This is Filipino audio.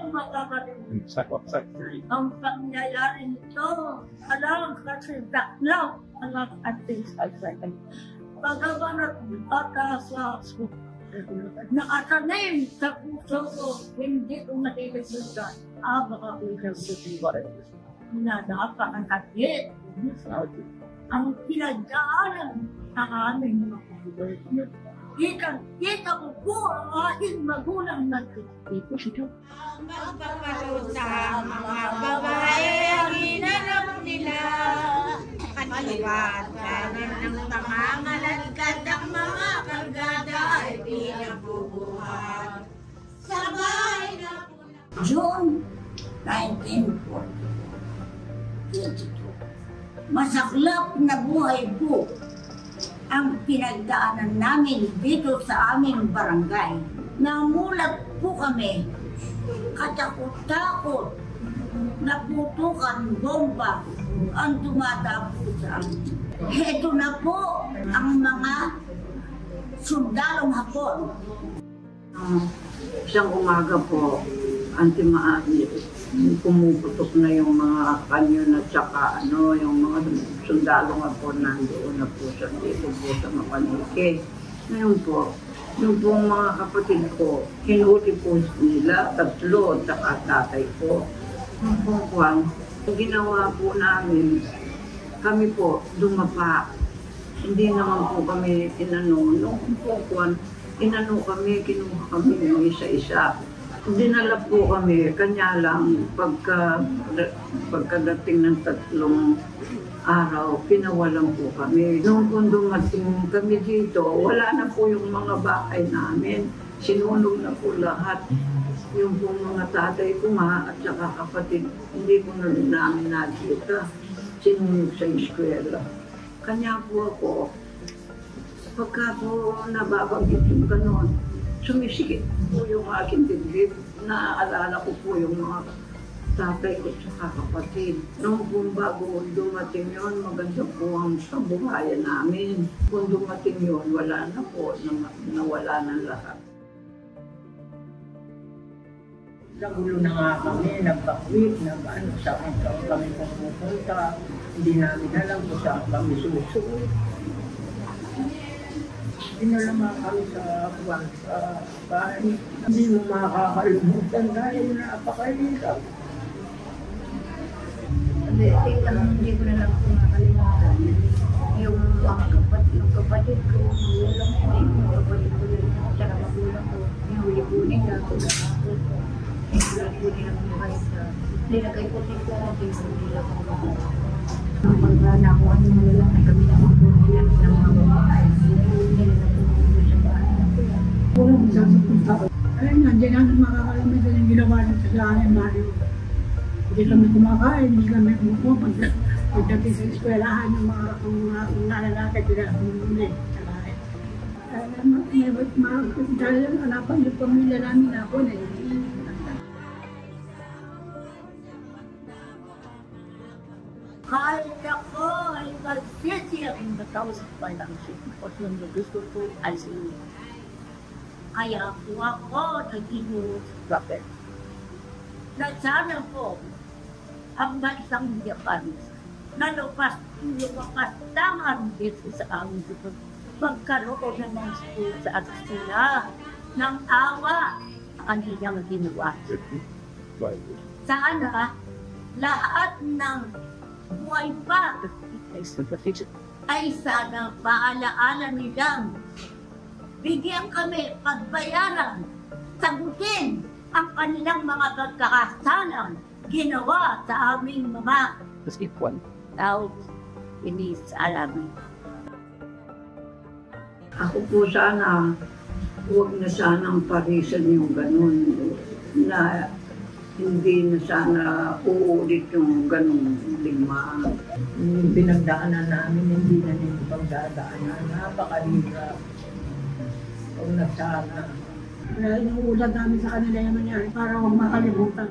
makakalimutan ang pangyayari nito. Alam kasi daklaw ang ating salsakan. Pagawa bata sa nakatanim sa puso ko, hindi ko nakikisugan. Baka ikasugan. Nadapa ang katit. Ang pinagdaanan ng aming mga kita ko po ang aking magulang na ito siya. Magpaparusa ang mga babae ang hinanap nila. Kaniwaganan ng pangangalalgad ang mga kargada ay pinabubuhan. Sabay na po na. June 1942. Masaklap na buhay po ang pinagdaanan namin dito sa aming barangay. Namulat po kami, katakot-takot, naputukan bomba ang dumadapo sa amin. Heto na po ang mga sundalong Hapon. Isang umaga po, anti-maagi, pumuputok na yung mga kanyon at saka yung mga sundalong Hapon nandoon na po sa dito po sa Mapanike. Ngayon po, yung po mga kapatid ko, hinuti po nila, 3 at saka tatay ko. Yung po kwan, ginawa po namin, kami po dumapa. Hindi naman po kami inano. Nung po kwan, inano kami, kinuha kami yung isa-isa. Dinala po kami, kanya lang pagkadating ng 3 araw, pinawalan po kami. Nung kung dumating kami dito, wala na po yung mga bahay namin. Sinunog na po lahat. Yung po mga tatay ko nga at saka kapatid, hindi ko na rin namin nakita. Sinunog sa eskwela. Kanya po ako, pagka po nababanggit yung ganon, sumisikip po yung aking dibdib. Naaalala ko po yung mga tatay ko at kapatid. Nung bago dumating yun, maganda po ang kabuhayan namin. Kung dumating yun, wala na po, nawala na lahat. Nagulo na nga kami, nagbakwit, saan kami pupunta. Hindi namin alam kung saan kami susunod. Pinalaman kami sa bahay. Hindi mo makakalimutan dahil napakahirap. Hindi ko na lang po makalimutan. Yung kapatid ko, yung kapatid ko yun, tsaka magulang ko, huli-huli na ako na ako. Huli-huli na ako kahit nilagay ko din ko, huli lang ako. Pagka nakuha ng mga lalaki, kami na mga huli ng mga babae. Walang isasapong tao. Ayun nga, dyan namin makakalaman sa yung ginawa natin sa amin, Mario. Hindi kami kumakain, hindi kami kumukuha. Pagdating sa eskwelahan, yung mga lalaki, sila humuli. Dahil hanapan yung pamilya namin ako na yun. Kahit ako ay magsisiyak in the thousand financial because yung gusto ko ay sila. Kaya po ako naging prophet. Na sana po ang bansang Japan na lumapastangan dito sa aming dito. Magkaroon naman sa atas sila ng awa ang kanilang ginawa. Sana lahat ng buhay pa ay sana paalaala nilang bigyan kami pagbayaran, sagutin ang kanilang mga pagkakasalang ginawa sa aming mga tao ini sa amin. Ako po sana, huwag na sanang parisan yung ganun, na hindi na sana uulit yung ganung lima. Yung pinagdaanan namin, hindi na nito pagdadaanan. Napakalira. Huwag na sana. Kaya inuulat namin sa kanila yung nangyari para huwag makalimutan.